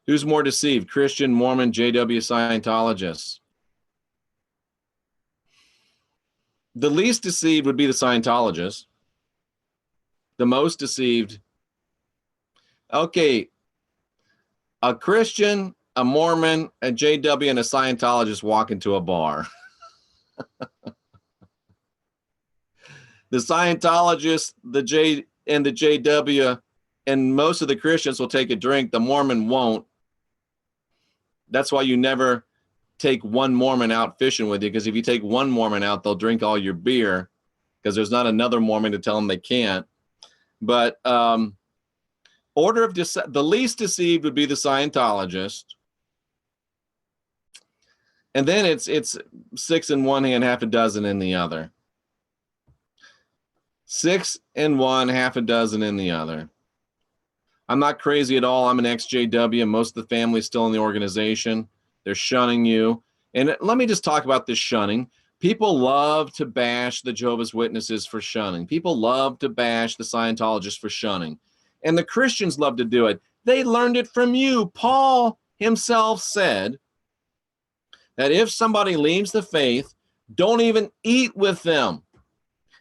Who's more deceived? Christian, Mormon, JW, Scientologists. The least deceived would be the Scientologists. The most deceived. Okay. A Christian, a Mormon, a JW, and a Scientologist walk into a bar. The Scientologist, the JW, and most of the Christians will take a drink. The Mormon won't. That's why you never take one Mormon out fishing with you, because if you take one Mormon out, they'll drink all your beer, because there's not another Mormon to tell them they can't. But order of the least deceived would be the Scientologist. And then it's 6 in one hand, half a dozen in the other. 6 in one, half a dozen in the other. I'm not crazy at all. I'm an ex-JW. Most of the family's still in the organization. They're shunning you. And let me just talk about this shunning. People love to bash the Jehovah's Witnesses for shunning. People love to bash the Scientologists for shunning. And the Christians love to do it. They learned it from you. Paul himself said that if somebody leaves the faith, don't even eat with them.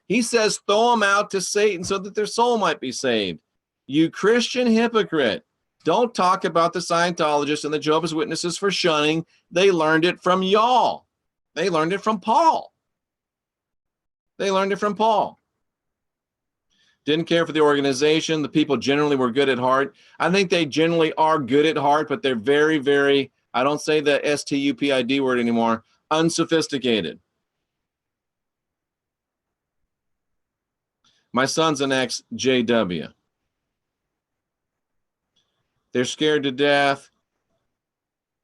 He says, throw them out to Satan so that their soul might be saved. You Christian hypocrite. Don't talk about the Scientologists and the Jehovah's Witnesses for shunning. They learned it from y'all. They learned it from Paul. They learned it from Paul. Didn't care for the organization. The people generally were good at heart. I think they generally are good at heart, but they're very, very, I don't say the STUPID word anymore, unsophisticated. My son's an ex-JW. They're scared to death.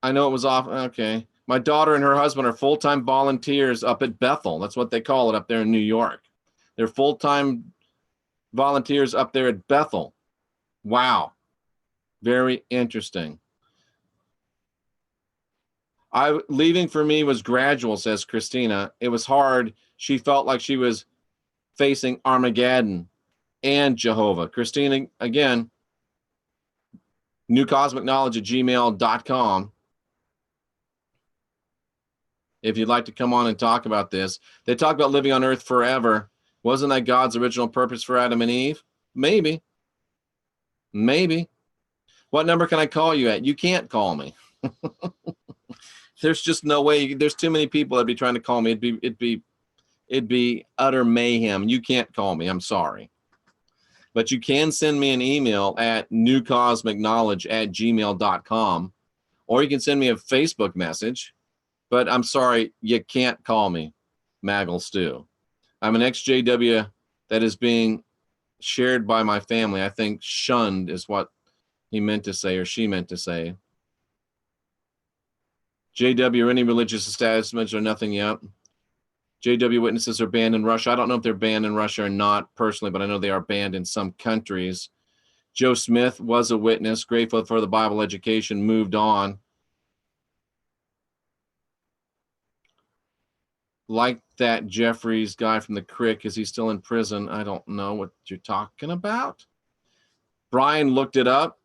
I know it was off. Okay. My daughter and her husband are full-time volunteers up at Bethel. That's what they call it up there in New York. They're full-time volunteers up there at Bethel. Wow. Very interesting. Leaving for me was gradual, says Christina. It was hard. She felt like she was facing Armageddon and Jehovah. Christina, again, newcosmicknowledge@gmail.com. If you'd like to come on and talk about this. They talk about living on earth forever. Wasn't that God's original purpose for Adam and Eve? Maybe. Maybe. What number can I call you at? You can't call me. There's just no way. There's too many people that'd be trying to call me. It'd be utter mayhem. You can't call me. I'm sorry. But you can send me an email at newcosmicknowledge@gmail.com, or you can send me a Facebook message. But I'm sorry, you can't call me Maggle Stew. I'm an ex-JW that is being shared by my family. I think shunned is what he meant to say, or she meant to say. JW or any religious establishments or nothing yet. JW witnesses are banned in Russia. I don't know if they're banned in Russia or not personally, but I know they are banned in some countries. Joe Smith was a witness, grateful for the Bible education, moved on. Like that Jeffries guy from the Crick, is he still in prison? I don't know what you're talking about. Brian looked it up.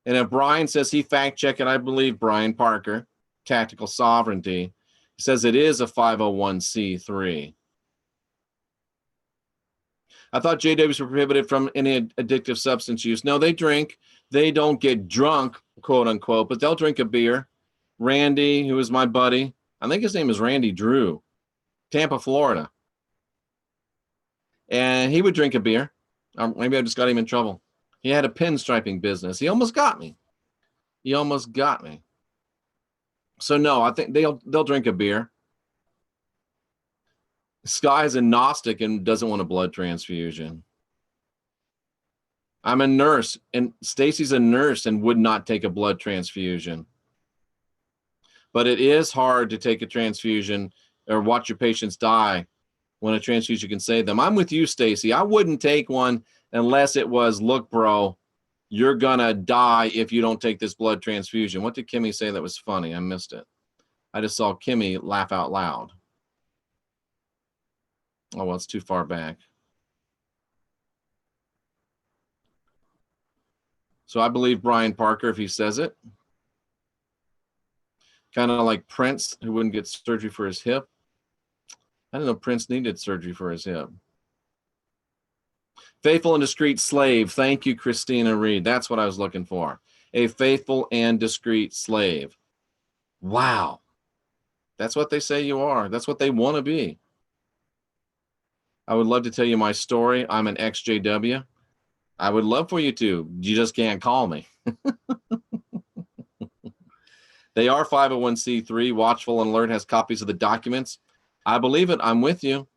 And if Brian says he fact-checked it, I believe Brian Parker, Tactical Sovereignty, says it is a 501c3. I thought JWs were prohibited from any addictive substance use. No, they drink. They don't get drunk, quote unquote, but they'll drink a beer. Randy, who is my buddy, I think his name is Randy Drew, Tampa, Florida. And he would drink a beer. Maybe I just got him in trouble. He had a pinstriping business. He almost got me. He almost got me. So no, I think they'll drink a beer. Sky's a Gnostic and doesn't want a blood transfusion. I'm a nurse, and Stacy's a nurse and would not take a blood transfusion. But it is hard to take a transfusion or watch your patients die when a transfusion can save them. I'm with you, Stacy. I wouldn't take one unless it was, look, bro, you're gonna die if you don't take this blood transfusion. What did Kimmy say that was funny? I missed it. I just saw Kimmy laugh out loud. Oh, well, it's too far back. So I believe Brian Parker if he says it. Kind of like Prince, who wouldn't get surgery for his hip. I didn't know Prince needed surgery for his hip. Faithful and discreet slave. Thank you, Christina Reed. That's what I was looking for. A faithful and discreet slave. Wow. That's what they say you are. That's what they want to be. I would love to tell you my story. I'm an ex-JW. I would love for you to. You just can't call me. They are 501c3. Watchful and Alert has copies of the documents. I believe it. I'm with you.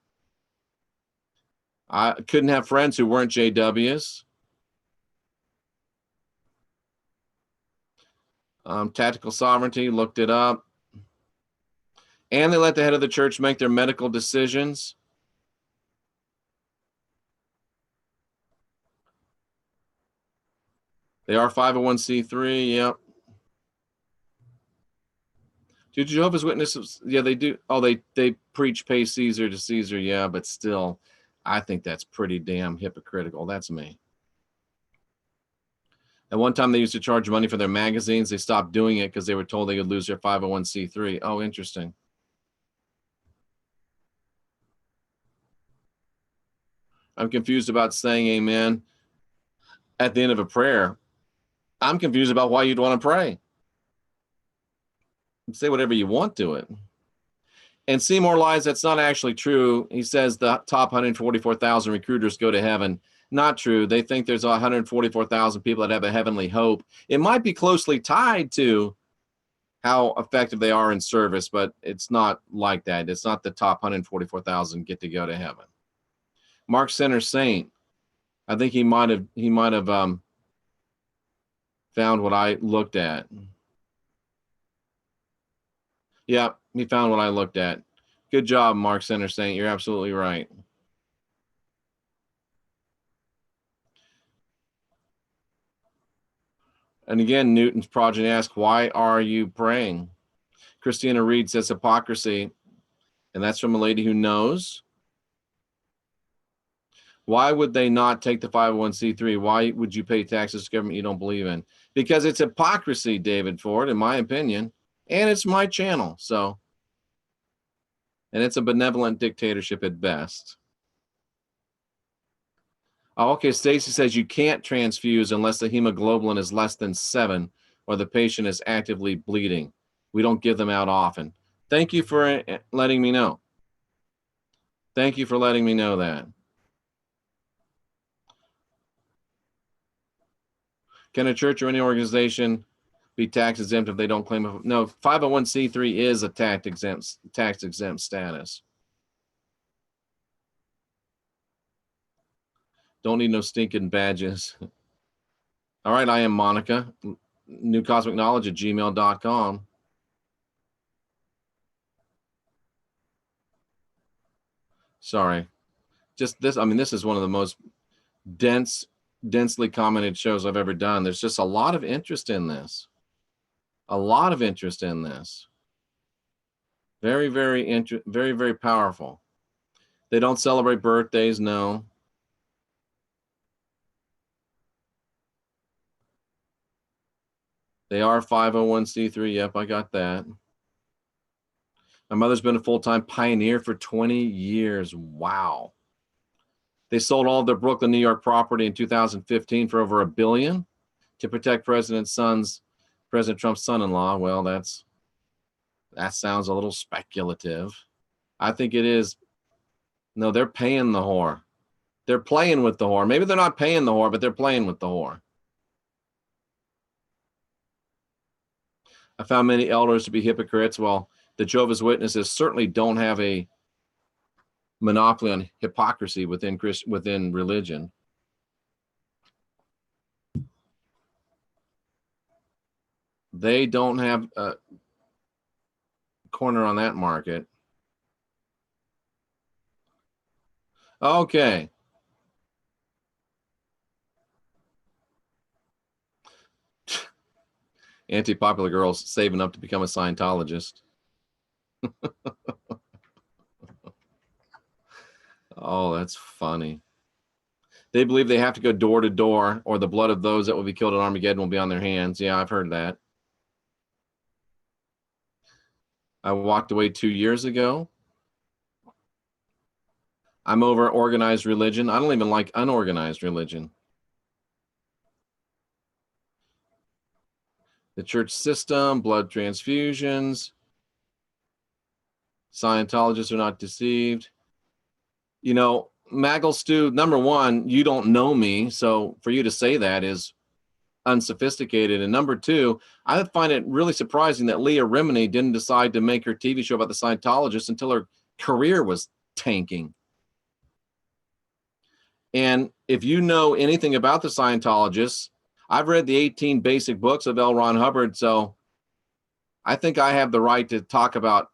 I couldn't have friends who weren't JWs. Tactical Sovereignty, looked it up. And they let the head of the church make their medical decisions. They are 501c3, yep. Do Jehovah's Witnesses, yeah, they do. Oh, they preach pay Caesar to Caesar, yeah, but still, I think that's pretty damn hypocritical. That's me. At one time, they used to charge money for their magazines. They stopped doing it because they were told they could lose their 501c3. Oh, interesting. I'm confused about saying amen at the end of a prayer. I'm confused about why you'd want to pray. Say whatever you want to it. And Seymour lies, that's not actually true. He says the top 144,000 recruiters go to heaven. Not true. They think there's 144,000 people that have a heavenly hope. It might be closely tied to how effective they are in service, but it's not like that. It's not the top 144,000 get to go to heaven. Mark Center Saint, I think he might have found what I looked at. Yeah, he found what I looked at. Good job, Mark Center Saint. You're absolutely right. And again, Newton's progeny asks, why are you praying? Christina Reed says hypocrisy. And that's from a lady who knows. Why would they not take the 501c3? Why would you pay taxes to government you don't believe in? Because it's hypocrisy, David Ford, in my opinion. And it's my channel, so. And it's a benevolent dictatorship at best. Oh, okay, Stacy says you can't transfuse unless the hemoglobin is less than 7 or the patient is actively bleeding. We don't give them out often. Thank you for letting me know. Thank you for letting me know that. Can a church or any organization be tax exempt if they don't claim a, no, 501c3 is a tax exempt status. Don't need no stinking badges. All right, I am Monica. newcosmicknowledge@gmail.com. Sorry. Just this, I mean, this is one of the most densely commented shows I've ever done. There's just a lot of interest in this. A lot of interest in this. Very, very powerful. They don't celebrate birthdays, no. They are 501c3. Yep, I got that. My mother's been a full-time pioneer for 20 years. Wow. They sold all of their Brooklyn, New York property in 2015 for over $1 billion to protect President Trump's son-in-law. Well, that sounds a little speculative. I think it is. No, they're paying the whore. They're playing with the whore. Maybe they're not paying the whore, but they're playing with the whore. I found many elders to be hypocrites. Well, the Jehovah's Witnesses certainly don't have a monopoly on hypocrisy within religion. They don't have a corner on that market. Okay. Anti-popular girls saving up to become a Scientologist. Oh, that's funny. They believe they have to go door to door, or the blood of those that will be killed at Armageddon will be on their hands. Yeah, I've heard that. I walked away 2 years ago. I'm over organized religion. I don't even like unorganized religion. The church system, blood transfusions. Scientologists are not deceived. You know, Maggle Stu, number one, you don't know me, so for you to say that is unsophisticated. And number two, I find it really surprising that Leah Remini didn't decide to make her TV show about the Scientologists until her career was tanking. And if you know anything about the Scientologists, I've read the 18 basic books of L. Ron Hubbard, so I think I have the right to talk about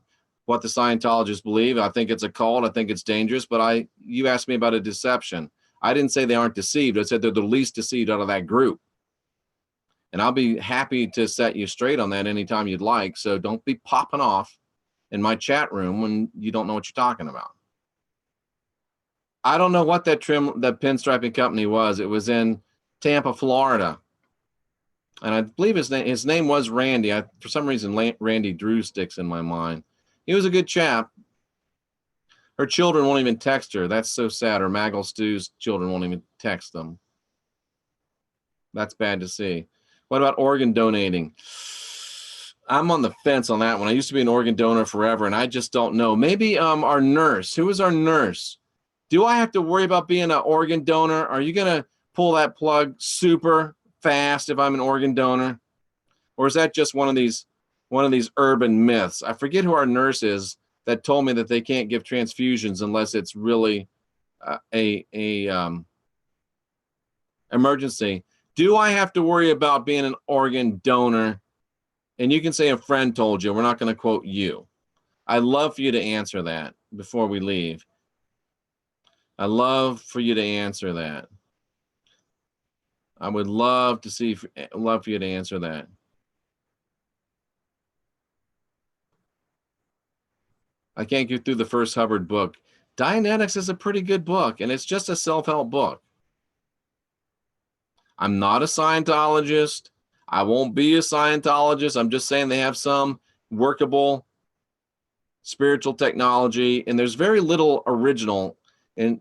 what the Scientologists believe. I think it's a cult. I think it's dangerous, but you asked me about a deception. I didn't say they aren't deceived. I said they're the least deceived out of that group. And I'll be happy to set you straight on that anytime you'd like. So don't be popping off in my chat room when you don't know what you're talking about. I don't know what that pinstriping company was. It was in Tampa, Florida. And I believe his name was Randy. For some reason, Randy Drew sticks in my mind. He was a good chap. Her children won't even text her. That's so sad. Her Maggle Stu's children won't even text them. That's bad to see. What about organ donating? I'm on the fence on that one. I used to be an organ donor forever, and I just don't know. Maybe our nurse. Who is our nurse? Do I have to worry about being an organ donor? Are you going to pull that plug super fast if I'm an organ donor? Or is that just one of these urban myths? I forget who our nurse is that told me that they can't give transfusions unless it's really a emergency. Do I have to worry about being an organ donor? And you can say a friend told you. We're not going to quote you. I'd love for you to answer that before we leave. I'd love for you to answer that. I would love for you to answer that. I can't get through the first Hubbard book. Dianetics is a pretty good book, and it's just a self-help book. I'm not a Scientologist. I won't be a Scientologist. I'm just saying they have some workable spiritual technology, and there's very little original in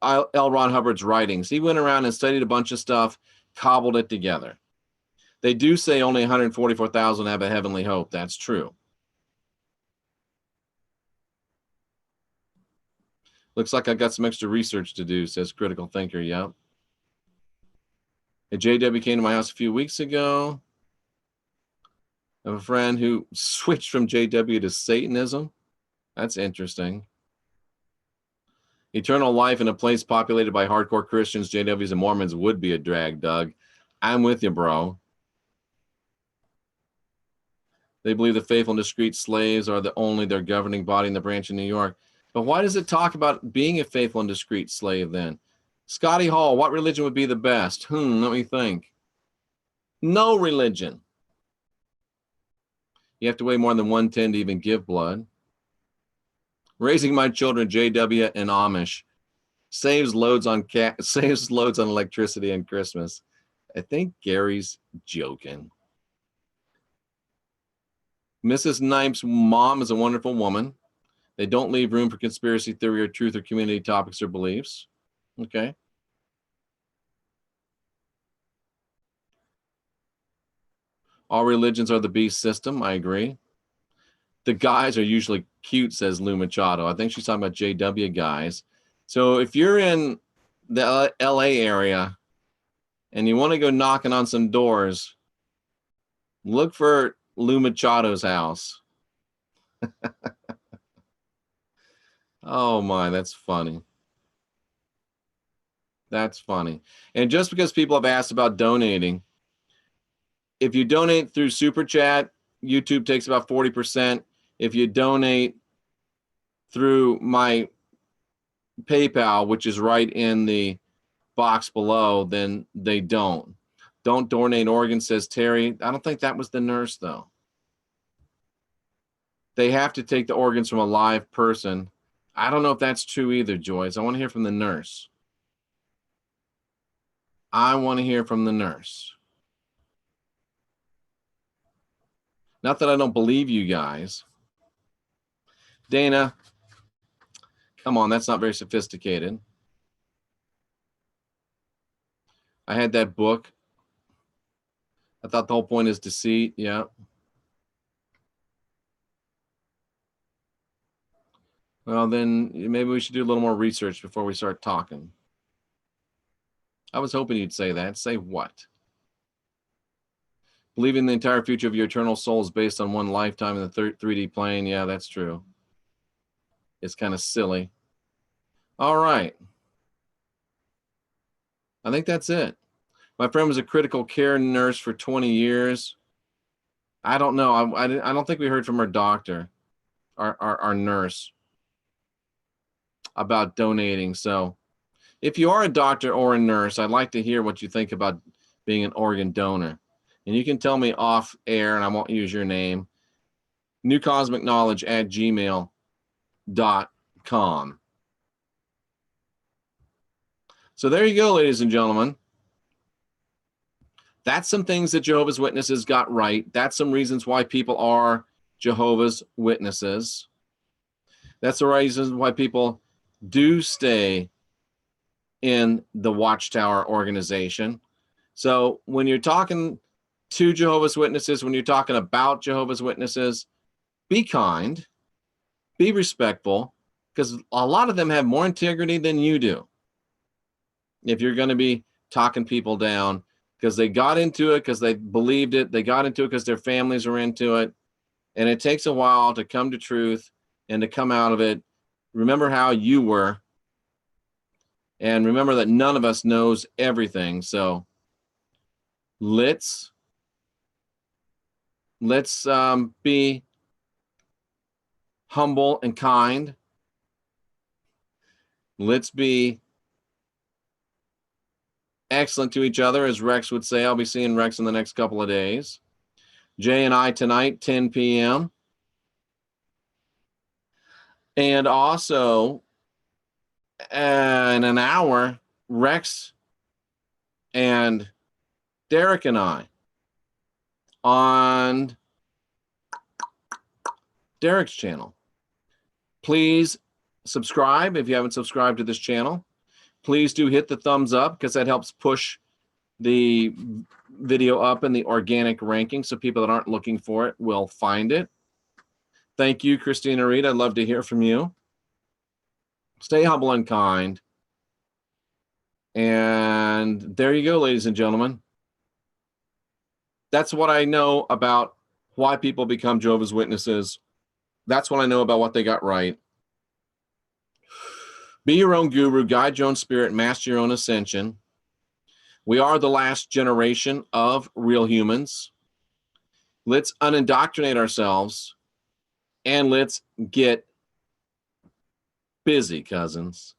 L. Ron Hubbard's writings. He went around and studied a bunch of stuff, cobbled it together. They do say only 144,000 have a heavenly hope. That's true. Looks like I got some extra research to do, says Critical Thinker. Yep. A JW came to my house a few weeks ago. I have a friend who switched from JW to Satanism. That's interesting. Eternal life in a place populated by hardcore Christians, JWs, and Mormons would be a drag, Doug. I'm with you, bro. They believe the faithful and discreet slaves are only their governing body in the branch in New York. But why does it talk about being a faithful and discreet slave then? Scotty Hall, what religion would be the best? Let me think. No religion. You have to weigh more than 110 to even give blood. Raising my children, JW and Amish, saves loads on electricity and Christmas. I think Gary's joking. Mrs. Knipes' mom is a wonderful woman. They don't leave room for conspiracy theory or truth or community topics or beliefs. Okay. All religions are the beast system. I agree. The guys are usually cute, says Lou Machado. I think she's talking about JW guys. So if you're in the LA area and you want to go knocking on some doors, look for Lou Machado's house. Oh my, that's funny. That's funny. And just because people have asked about donating, if you donate through Super Chat, YouTube takes about 40%. If you donate through my PayPal, which is right in the box below, then they don't. Don't donate organs, says Terry. I don't think that was the nurse, though. They have to take the organs from a live person. I don't know if that's true either, Joyce. I want to hear from the nurse. I want to hear from the nurse. Not that I don't believe you guys. Dana, come on, that's not very sophisticated. I had that book. I thought the whole point is deceit. Yeah. Well, then maybe we should do a little more research before we start talking. I was hoping you'd say that. Say what? Believing the entire future of your eternal soul is based on one lifetime in the 3D plane. Yeah, that's true. It's kind of silly. All right. I think that's it. My friend was a critical care nurse for 20 years. I don't know. I don't think we heard from our doctor, our nurse, about donating. So if you are a doctor or a nurse, I'd like to hear what you think about being an organ donor. And you can tell me off air, and I won't use your name, newcosmicknowledge@gmail.com. So there you go, ladies and gentlemen. That's some things that Jehovah's Witnesses got right. That's some reasons why people are Jehovah's Witnesses. That's the reasons why people do stay in the Watchtower organization. So when you're talking to Jehovah's Witnesses, when you're talking about Jehovah's Witnesses, be kind, be respectful, because a lot of them have more integrity than you do. If you're going to be talking people down because they got into it, because they believed it, they got into it because their families are into it, and it takes a while to come to truth and to come out of it. Remember how you were, and remember that none of us knows everything. So let's be humble and kind. Let's be excellent to each other, as Rex would say. I'll be seeing Rex in the next couple of days. Jay and I tonight, 10 p.m. And also, in an hour, Rex and Derek and I on Derek's channel. Please subscribe if you haven't subscribed to this channel. Please do hit the thumbs up, because that helps push the video up in the organic ranking so people that aren't looking for it will find it. Thank you, Christina Reed. I'd love to hear from you. Stay humble and kind. And there you go, ladies and gentlemen. That's what I know about why people become Jehovah's Witnesses. That's what I know about what they got right. Be your own guru, guide your own spirit, master your own ascension. We are the last generation of real humans. Let's unindoctrinate ourselves and let's get busy, cousins.